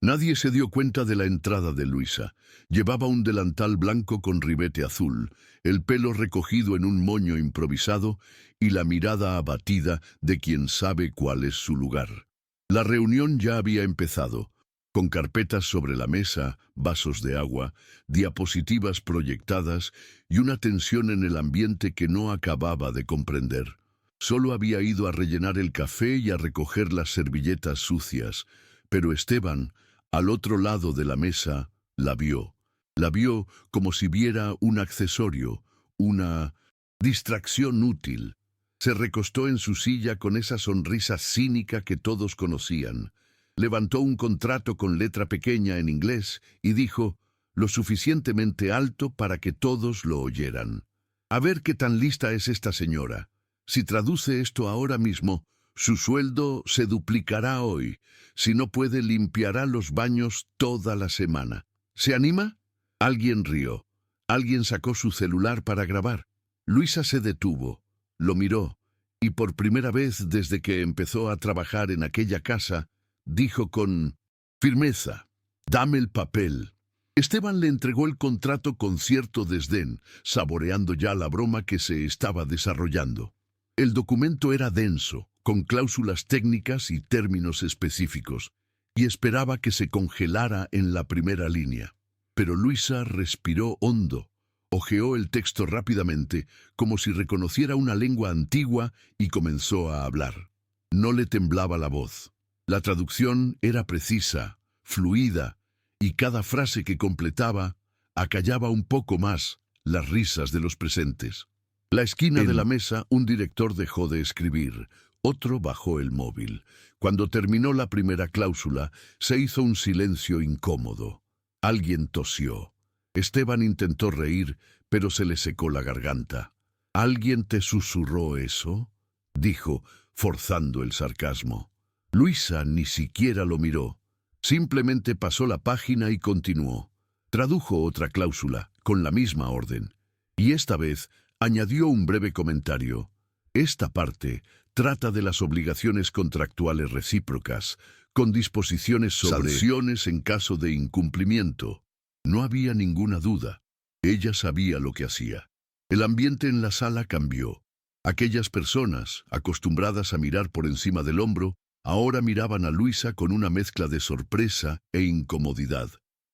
Nadie se dio cuenta de la entrada de Luisa. Llevaba un delantal blanco con ribete azul, el pelo recogido en un moño improvisado y la mirada abatida de quien sabe cuál es su lugar. La reunión ya había empezado, con carpetas sobre la mesa, vasos de agua, diapositivas proyectadas y una tensión en el ambiente que no acababa de comprender. Solo había ido a rellenar el café y a recoger las servilletas sucias, pero Esteban, al otro lado de la mesa, la vio. La vio como si viera un accesorio, una distracción útil. Se recostó en su silla con esa sonrisa cínica que todos conocían. Levantó un contrato con letra pequeña en inglés y dijo, lo suficientemente alto para que todos lo oyeran. A ver qué tan lista es esta señora. Si traduce esto ahora mismo, su sueldo se duplicará hoy. Si no puede, limpiará los baños toda la semana. ¿Se anima? Alguien rió. Alguien sacó su celular para grabar. Luisa se detuvo, lo miró, y por primera vez desde que empezó a trabajar en aquella casa, dijo con firmeza, «Dame el papel». Esteban le entregó el contrato con cierto desdén, saboreando ya la broma que se estaba desarrollando. El documento era denso, con cláusulas técnicas y términos específicos, y esperaba que se congelara en la primera línea. Pero Luisa respiró hondo, hojeó el texto rápidamente, como si reconociera una lengua antigua, y comenzó a hablar. No le temblaba la voz. La traducción era precisa, fluida, y cada frase que completaba acallaba un poco más las risas de los presentes. La esquina de la mesa, un director dejó de escribir, otro bajó el móvil. Cuando terminó la primera cláusula, se hizo un silencio incómodo. Alguien tosió. Esteban intentó reír, pero se le secó la garganta. ¿Alguien te susurró eso?, dijo, forzando el sarcasmo. Luisa ni siquiera lo miró. Simplemente pasó la página y continuó. Tradujo otra cláusula, con la misma orden. Y esta vez añadió un breve comentario. Esta parte trata de las obligaciones contractuales recíprocas, con disposiciones sobre sanciones en caso de incumplimiento. No había ninguna duda. Ella sabía lo que hacía. El ambiente en la sala cambió. Aquellas personas, acostumbradas a mirar por encima del hombro, ahora miraban a Luisa con una mezcla de sorpresa e incomodidad.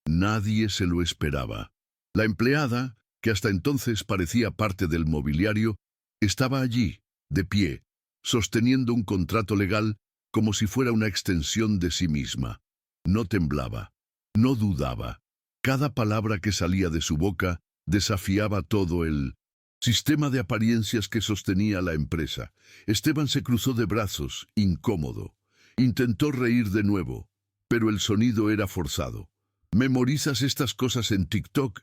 Nadie se lo esperaba. La empleada, que hasta entonces parecía parte del mobiliario, estaba allí, de pie, sosteniendo un contrato legal como si fuera una extensión de sí misma. No temblaba, no dudaba. Cada palabra que salía de su boca desafiaba todo el sistema de apariencias que sostenía la empresa. Esteban se cruzó de brazos, incómodo. Intentó reír de nuevo, pero el sonido era forzado. «¿Memorizas estas cosas en TikTok,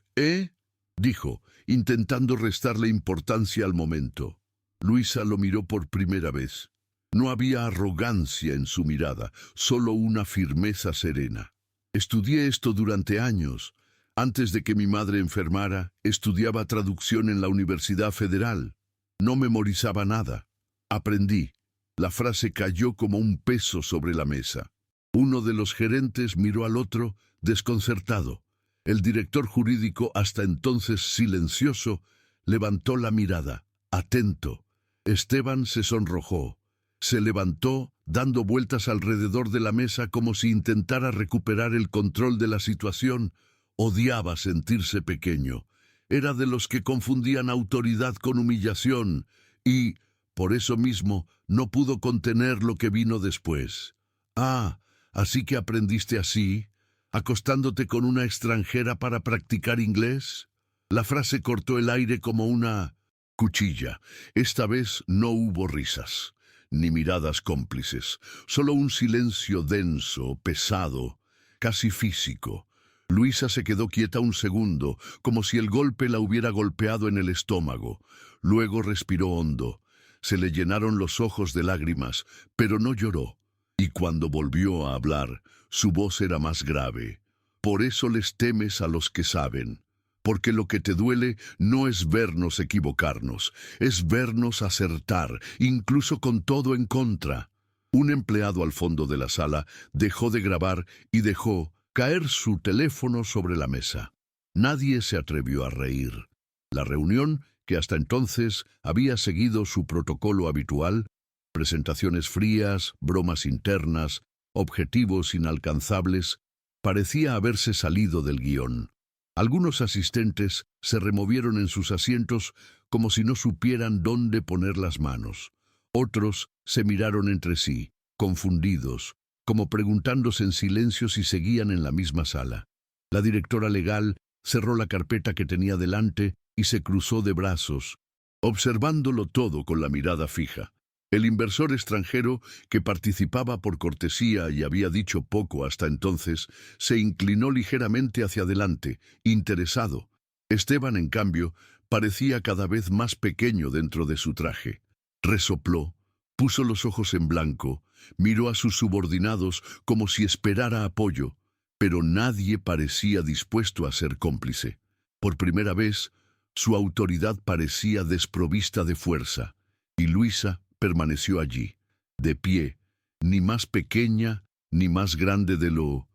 dijo, intentando restarle importancia al momento. Luisa lo miró por primera vez. No había arrogancia en su mirada, solo una firmeza serena. «Estudié esto durante años. Antes de que mi madre enfermara, estudiaba traducción en la Universidad Federal. No memorizaba nada. Aprendí». La frase cayó como un peso sobre la mesa. Uno de los gerentes miró al otro, desconcertado. El director jurídico, hasta entonces silencioso, levantó la mirada, atento. Esteban se sonrojó. Se levantó, dando vueltas alrededor de la mesa como si intentara recuperar el control de la situación. Odiaba sentirse pequeño. Era de los que confundían autoridad con humillación y, por eso mismo, no pudo contener lo que vino después. «Ah, ¿así que aprendiste así? ¿Acostándote con una extranjera para practicar inglés?» La frase cortó el aire como una cuchilla. Esta vez no hubo risas, ni miradas cómplices, solo un silencio denso, pesado, casi físico. Luisa se quedó quieta un segundo, como si el golpe la hubiera golpeado en el estómago. Luego respiró hondo. Se le llenaron los ojos de lágrimas, pero no lloró. Y cuando volvió a hablar, su voz era más grave. «Por eso les temes a los que saben. Porque lo que te duele no es vernos equivocarnos, es vernos acertar, incluso con todo en contra». Un empleado al fondo de la sala dejó de grabar y dejó, caer su teléfono sobre la mesa. Nadie se atrevió a reír. La reunión, que hasta entonces había seguido su protocolo habitual, presentaciones frías, bromas internas, objetivos inalcanzables, parecía haberse salido del guión. Algunos asistentes se removieron en sus asientos como si no supieran dónde poner las manos. Otros se miraron entre sí, confundidos, como preguntándose en silencio si seguían en la misma sala. La directora legal cerró la carpeta que tenía delante y se cruzó de brazos, observándolo todo con la mirada fija. El inversor extranjero, que participaba por cortesía y había dicho poco hasta entonces, se inclinó ligeramente hacia adelante, interesado. Esteban, en cambio, parecía cada vez más pequeño dentro de su traje. Resopló, puso los ojos en blanco, miró a sus subordinados como si esperara apoyo, pero nadie parecía dispuesto a ser cómplice. Por primera vez, su autoridad parecía desprovista de fuerza, y Luisa permaneció allí, de pie, ni más pequeña ni más grande de lo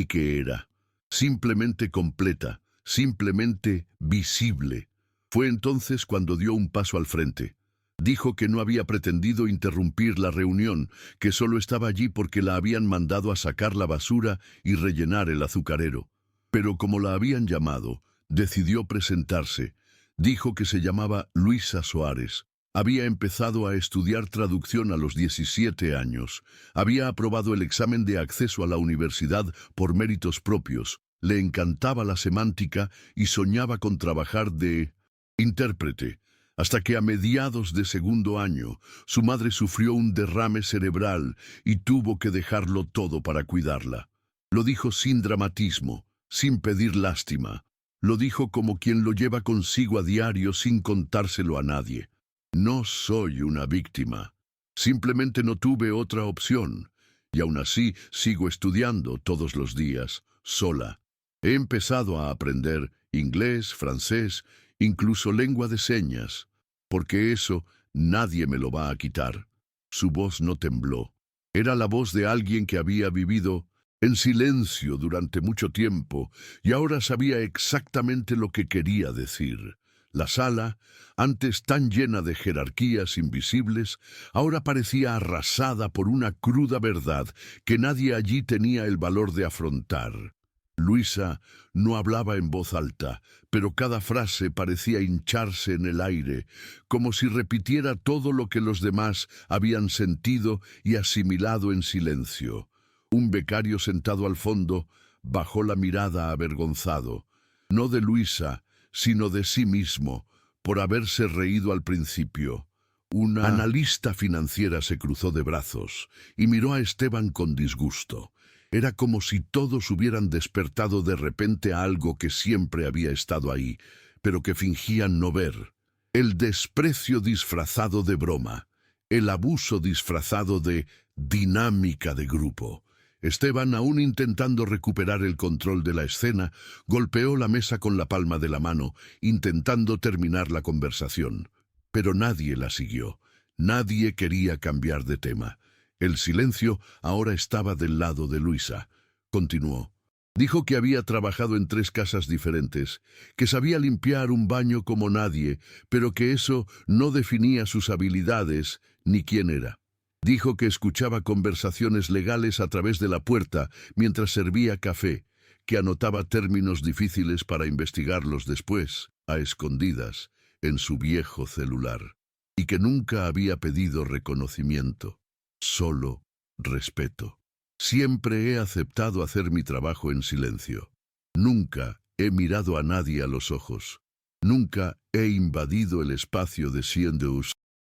que era, simplemente completa, simplemente visible. Fue entonces cuando dio un paso al frente. Dijo que no había pretendido interrumpir la reunión, que solo estaba allí porque la habían mandado a sacar la basura y rellenar el azucarero. Pero como la habían llamado, decidió presentarse. Dijo que se llamaba Luisa Soares. Había empezado a estudiar traducción a los 17 años. Había aprobado el examen de acceso a la universidad por méritos propios. Le encantaba la semántica y soñaba con trabajar de intérprete. Hasta que a mediados de segundo año, su madre sufrió un derrame cerebral y tuvo que dejarlo todo para cuidarla. Lo dijo sin dramatismo, sin pedir lástima. Lo dijo como quien lo lleva consigo a diario sin contárselo a nadie. No soy una víctima. Simplemente no tuve otra opción. Y aún así sigo estudiando todos los días, sola. He empezado a aprender inglés, francés, incluso lengua de señas, porque eso nadie me lo va a quitar. Su voz no tembló. Era la voz de alguien que había vivido en silencio durante mucho tiempo y ahora sabía exactamente lo que quería decir. La sala, antes tan llena de jerarquías invisibles, ahora parecía arrasada por una cruda verdad que nadie allí tenía el valor de afrontar. Luisa no hablaba en voz alta, pero cada frase parecía hincharse en el aire, como si repitiera todo lo que los demás habían sentido y asimilado en silencio. Un becario sentado al fondo bajó la mirada avergonzado, no de Luisa, sino de sí mismo, por haberse reído al principio. Una analista financiera se cruzó de brazos y miró a Esteban con disgusto. Era como si todos hubieran despertado de repente a algo que siempre había estado ahí, pero que fingían no ver. El desprecio disfrazado de broma, el abuso disfrazado de dinámica de grupo. Esteban, aún intentando recuperar el control de la escena, golpeó la mesa con la palma de la mano, intentando terminar la conversación. Pero nadie la siguió. Nadie quería cambiar de tema. El silencio ahora estaba del lado de Luisa. Continuó. Dijo que había trabajado en 3 casas diferentes, que sabía limpiar un baño como nadie, pero que eso no definía sus habilidades ni quién era. Dijo que escuchaba conversaciones legales a través de la puerta mientras servía café, que anotaba términos difíciles para investigarlos después, a escondidas, en su viejo celular, y que nunca había pedido reconocimiento. Solo respeto. Siempre he aceptado hacer mi trabajo en silencio. Nunca he mirado a nadie a los ojos. Nunca he invadido el espacio de Siendeus.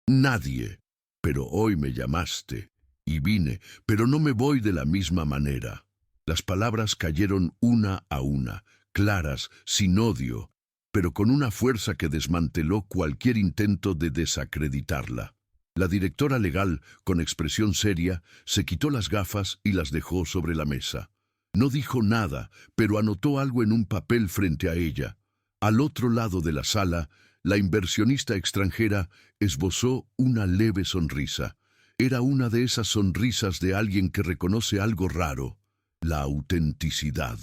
Nadie. Pero hoy me llamaste y vine, pero no me voy de la misma manera. Las palabras cayeron una a una, claras, sin odio, pero con una fuerza que desmanteló cualquier intento de desacreditarla. La directora legal, con expresión seria, se quitó las gafas y las dejó sobre la mesa. No dijo nada, pero anotó algo en un papel frente a ella. Al otro lado de la sala, la inversionista extranjera esbozó una leve sonrisa. Era una de esas sonrisas de alguien que reconoce algo raro. la autenticidad.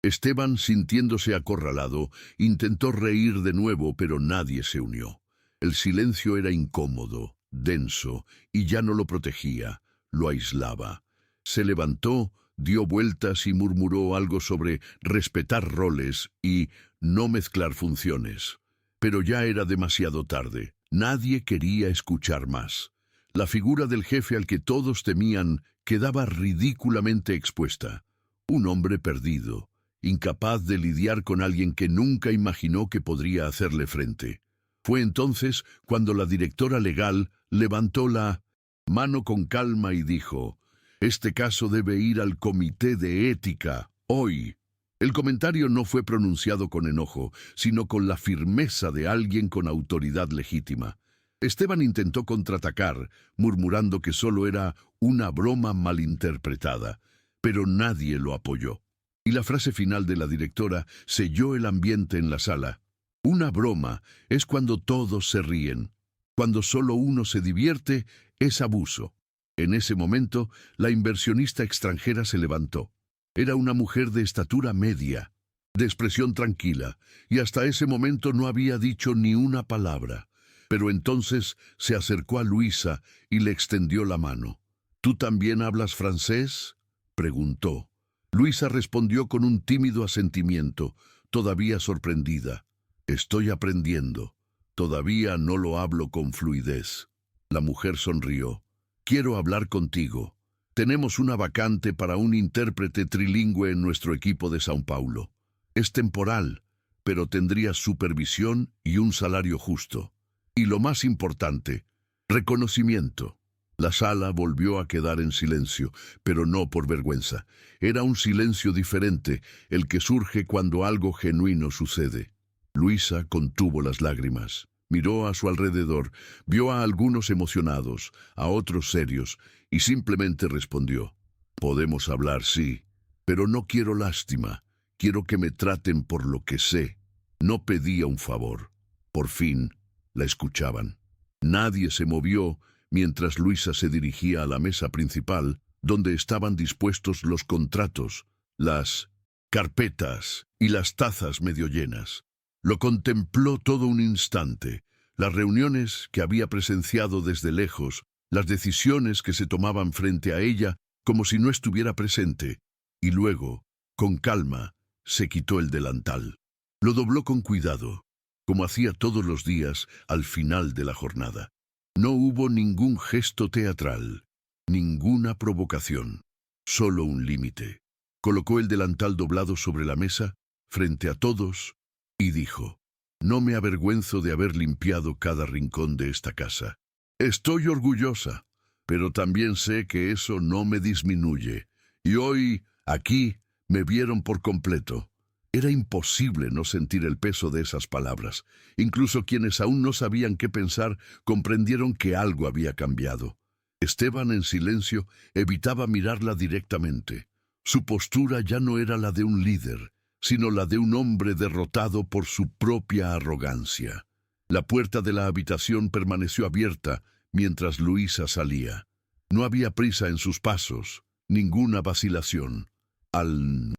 Esteban, sintiéndose acorralado, intentó reír de nuevo, pero nadie se unió. El silencio era incómodo, denso, y ya no lo protegía, lo aislaba. Se levantó, dio vueltas y murmuró algo sobre respetar roles y no mezclar funciones. Pero ya era demasiado tarde. Nadie quería escuchar más. La figura del jefe al que todos temían quedaba ridículamente expuesta. Un hombre perdido, incapaz de lidiar con alguien que nunca imaginó que podría hacerle frente. Fue entonces cuando la directora legal levantó la mano con calma y dijo: «Este caso debe ir al comité de ética, hoy». El comentario no fue pronunciado con enojo, sino con la firmeza de alguien con autoridad legítima. Esteban intentó contraatacar, murmurando que solo era una broma malinterpretada, pero nadie lo apoyó. Y la frase final de la directora selló el ambiente en la sala. Una broma es cuando todos se ríen. Cuando solo uno se divierte, es abuso. En ese momento, la inversionista extranjera se levantó. Era una mujer de estatura media, de expresión tranquila, y hasta ese momento no había dicho ni una palabra. Pero entonces se acercó a Luisa y le extendió la mano. «¿Tú también hablas francés?», preguntó. Luisa respondió con un tímido asentimiento, todavía sorprendida. «Estoy aprendiendo. Todavía no lo hablo con fluidez». La mujer sonrió. «Quiero hablar contigo. Tenemos una vacante para un intérprete trilingüe en nuestro equipo de São Paulo. Es temporal, pero tendría supervisión y un salario justo. Y lo más importante, reconocimiento». La sala volvió a quedar en silencio, pero no por vergüenza. Era un silencio diferente, el que surge cuando algo genuino sucede. Luisa contuvo las lágrimas. Miró a su alrededor, vio a algunos emocionados, a otros serios, y simplemente respondió: «Podemos hablar, sí, pero no quiero lástima. Quiero que me traten por lo que sé». No pedía un favor. Por fin, la escuchaban. Nadie se movió mientras Luisa se dirigía a la mesa principal, donde estaban dispuestos los contratos, las carpetas y las tazas medio llenas. Lo contempló todo un instante, las reuniones que había presenciado desde lejos, las decisiones que se tomaban frente a ella como si no estuviera presente, y luego, con calma, se quitó el delantal. Lo dobló con cuidado, como hacía todos los días al final de la jornada. No hubo ningún gesto teatral, ninguna provocación, solo un límite. Colocó el delantal doblado sobre la mesa, frente a todos, y dijo: «No me avergüenzo de haber limpiado cada rincón de esta casa. Estoy orgullosa, pero también sé que eso no me disminuye. Y hoy, aquí, me vieron por completo». Era imposible no sentir el peso de esas palabras. Incluso quienes aún no sabían qué pensar comprendieron que algo había cambiado. Esteban, en silencio, evitaba mirarla directamente. Su postura ya no era la de un líder, sino la de un hombre derrotado por su propia arrogancia. La puerta de la habitación permaneció abierta mientras Luisa salía. No había prisa en sus pasos, ninguna vacilación. Al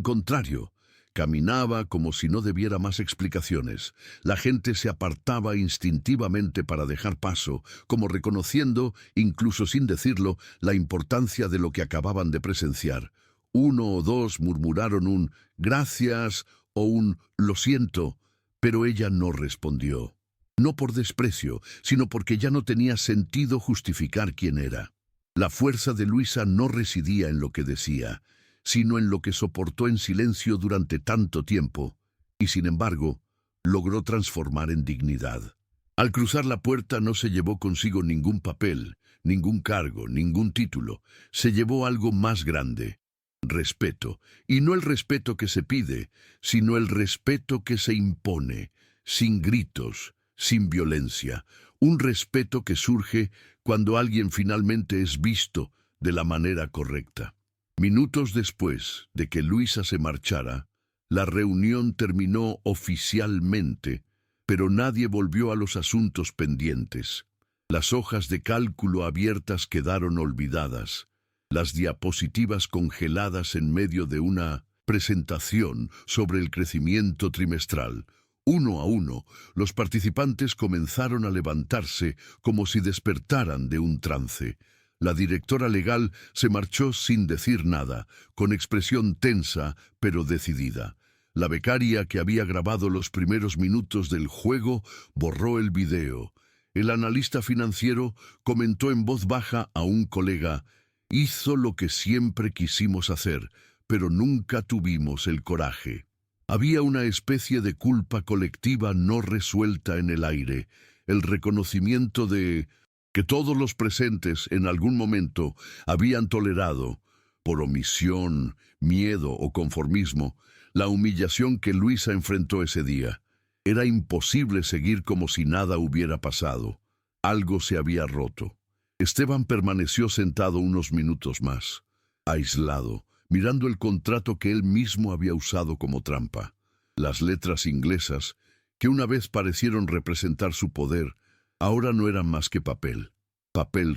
contrario, caminaba como si no debiera más explicaciones. La gente se apartaba instintivamente para dejar paso, como reconociendo, incluso sin decirlo, la importancia de lo que acababan de presenciar. Uno o dos murmuraron un «gracias» o un «lo siento», pero ella no respondió. No por desprecio, sino porque ya no tenía sentido justificar quién era. La fuerza de Luisa no residía en lo que decía, sino en lo que soportó en silencio durante tanto tiempo, y sin embargo, logró transformar en dignidad. Al cruzar la puerta no se llevó consigo ningún papel, ningún cargo, ningún título. Se llevó algo más grande: respeto, y no el respeto que se pide, sino el respeto que se impone, sin gritos, sin violencia, un respeto que surge cuando alguien finalmente es visto de la manera correcta. Minutos después de que Luisa se marchara, la reunión terminó oficialmente, pero nadie volvió a los asuntos pendientes. Las hojas de cálculo abiertas quedaron olvidadas. las diapositivas congeladas en medio de una presentación sobre el crecimiento trimestral. Uno a uno, los participantes comenzaron a levantarse como si despertaran de un trance. La directora legal se marchó sin decir nada, con expresión tensa pero decidida. La becaria que había grabado los primeros minutos del juego borró el video. El analista financiero comentó en voz baja a un colega: «Hizo lo que siempre quisimos hacer, pero nunca tuvimos el coraje». Había una especie de culpa colectiva no resuelta en el aire, el reconocimiento de que todos los presentes en algún momento habían tolerado, por omisión, miedo o conformismo, la humillación que Luisa enfrentó ese día. Era imposible seguir como si nada hubiera pasado. Algo se había roto. Esteban permaneció sentado unos minutos más, aislado, mirando el contrato que él mismo había usado como trampa. Las letras inglesas, que una vez parecieron representar su poder, ahora no eran más que papel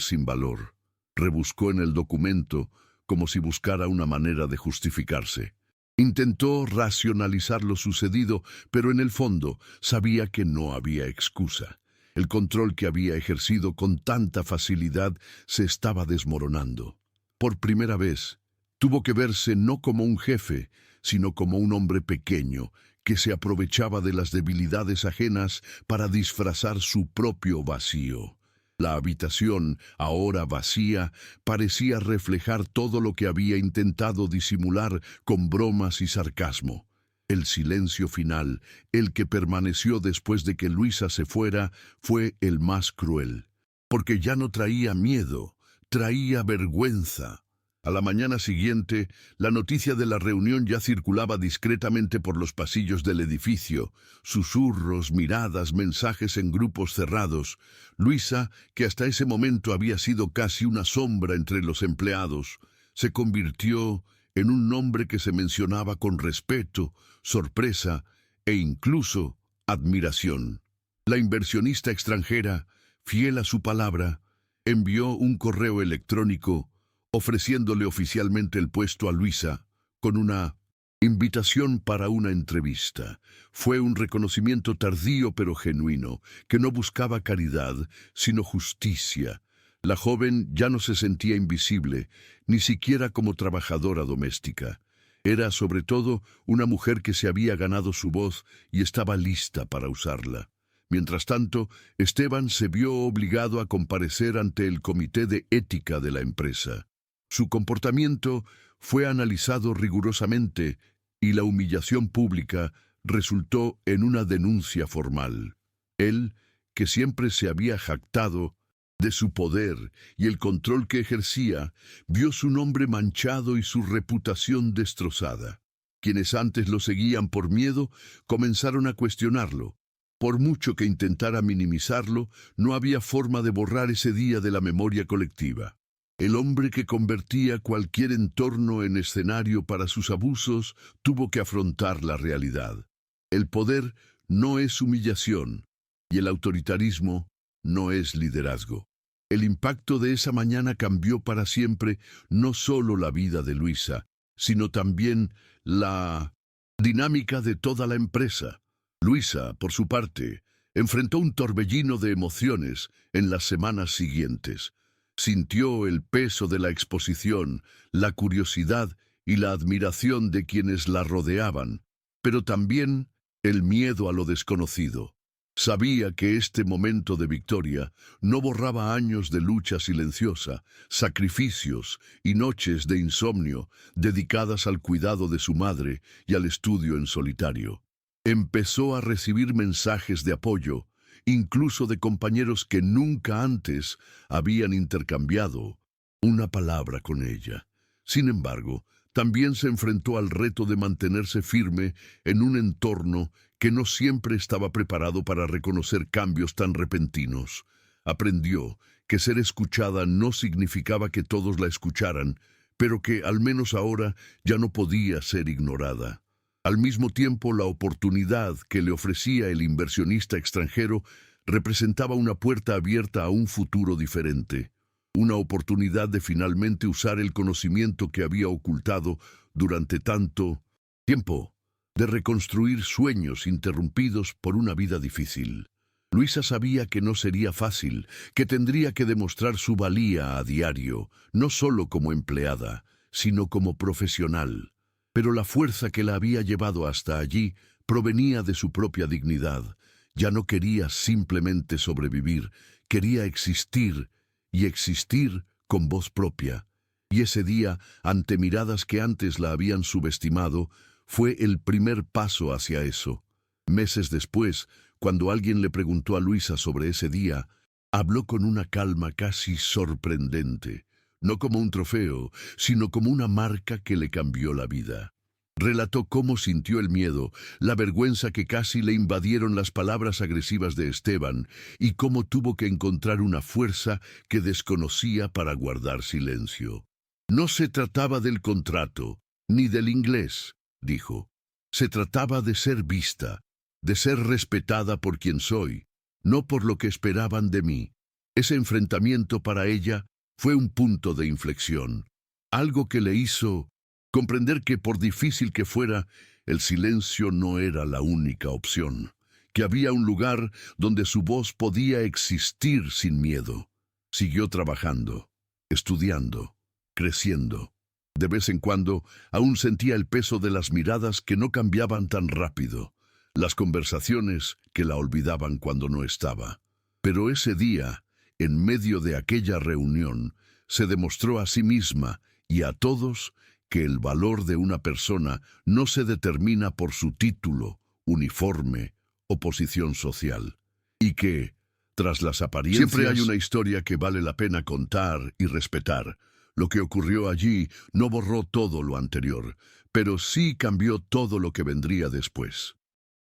sin valor. Rebuscó en el documento como si buscara una manera de justificarse. Intentó racionalizar lo sucedido, pero en el fondo sabía que no había excusa. El control que había ejercido con tanta facilidad se estaba desmoronando. Por primera vez, tuvo que verse no como un jefe, sino como un hombre pequeño, que se aprovechaba de las debilidades ajenas para disfrazar su propio vacío. La habitación, ahora vacía, parecía reflejar todo lo que había intentado disimular con bromas y sarcasmo. El silencio final, el que permaneció después de que Luisa se fuera, fue el más cruel, porque ya no traía miedo, traía vergüenza. A la mañana siguiente, la noticia de la reunión ya circulaba discretamente por los pasillos del edificio. Susurros, miradas, mensajes en grupos cerrados. Luisa, que hasta ese momento había sido casi una sombra entre los empleados, se convirtió en un nombre que se mencionaba con respeto, sorpresa e incluso admiración. La inversionista extranjera, fiel a su palabra, envió un correo electrónico ofreciéndole oficialmente el puesto a Luisa, con una invitación para una entrevista. Fue un reconocimiento tardío pero genuino, que no buscaba caridad, sino justicia. La joven ya no se sentía invisible, ni siquiera como trabajadora doméstica. Era, sobre todo, una mujer que se había ganado su voz y estaba lista para usarla. Mientras tanto, Esteban se vio obligado a comparecer ante el comité de ética de la empresa. Su comportamiento fue analizado rigurosamente y la humillación pública resultó en una denuncia formal. Él, que siempre se había jactado de su poder y el control que ejercía, vio su nombre manchado y su reputación destrozada. Quienes antes lo seguían por miedo comenzaron a cuestionarlo. Por mucho que intentara minimizarlo, no había forma de borrar ese día de la memoria colectiva. El hombre que convertía cualquier entorno en escenario para sus abusos tuvo que afrontar la realidad. El poder no es humillación y el autoritarismo no es liderazgo. El impacto de esa mañana cambió para siempre no solo la vida de Luisa, sino también la dinámica de toda la empresa. Luisa, por su parte, enfrentó un torbellino de emociones en las semanas siguientes. Sintió el peso de la exposición, la curiosidad y la admiración de quienes la rodeaban, pero también el miedo a lo desconocido. Sabía que este momento de victoria no borraba años de lucha silenciosa, sacrificios y noches de insomnio dedicadas al cuidado de su madre y al estudio en solitario. Empezó a recibir mensajes de apoyo, incluso de compañeros que nunca antes habían intercambiado una palabra con ella. Sin embargo, también se enfrentó al reto de mantenerse firme en un entorno que no siempre estaba preparado para reconocer cambios tan repentinos. Aprendió que ser escuchada no significaba que todos la escucharan, pero que al menos ahora ya no podía ser ignorada. Al mismo tiempo, la oportunidad que le ofrecía el inversionista extranjero representaba una puerta abierta a un futuro diferente. una oportunidad de finalmente usar el conocimiento que había ocultado durante tanto tiempo, de reconstruir sueños interrumpidos por una vida difícil. Luisa sabía que no sería fácil, que tendría que demostrar su valía a diario, no solo como empleada, sino como profesional. Pero la fuerza que la había llevado hasta allí provenía de su propia dignidad. Ya no quería simplemente sobrevivir, quería existir, y existir con voz propia. Y ese día, ante miradas que antes la habían subestimado, fue el primer paso hacia eso. Meses después, cuando alguien le preguntó a Luisa sobre ese día, habló con una calma casi sorprendente, no como un trofeo, sino como una marca que le cambió la vida. Relató cómo sintió el miedo, la vergüenza que casi le invadieron las palabras agresivas de Esteban, y cómo tuvo que encontrar una fuerza que desconocía para guardar silencio. No se trataba del contrato, ni del inglés, dijo. Se trataba de ser vista, de ser respetada por quien soy, no por lo que esperaban de mí. Ese enfrentamiento para ella fue un punto de inflexión, algo que le hizo comprender que por difícil que fuera, el silencio no era la única opción, que había un lugar donde su voz podía existir sin miedo. Siguió trabajando, estudiando, creciendo. De vez en cuando aún sentía el peso de las miradas que no cambiaban tan rápido, las conversaciones que la olvidaban cuando no estaba. Pero ese día, en medio de aquella reunión, se demostró a sí misma y a todos que el valor de una persona no se determina por su título, uniforme o posición social. Y que, tras las apariencias, siempre hay una historia que vale la pena contar y respetar. Lo que ocurrió allí no borró todo lo anterior, pero sí cambió todo lo que vendría después.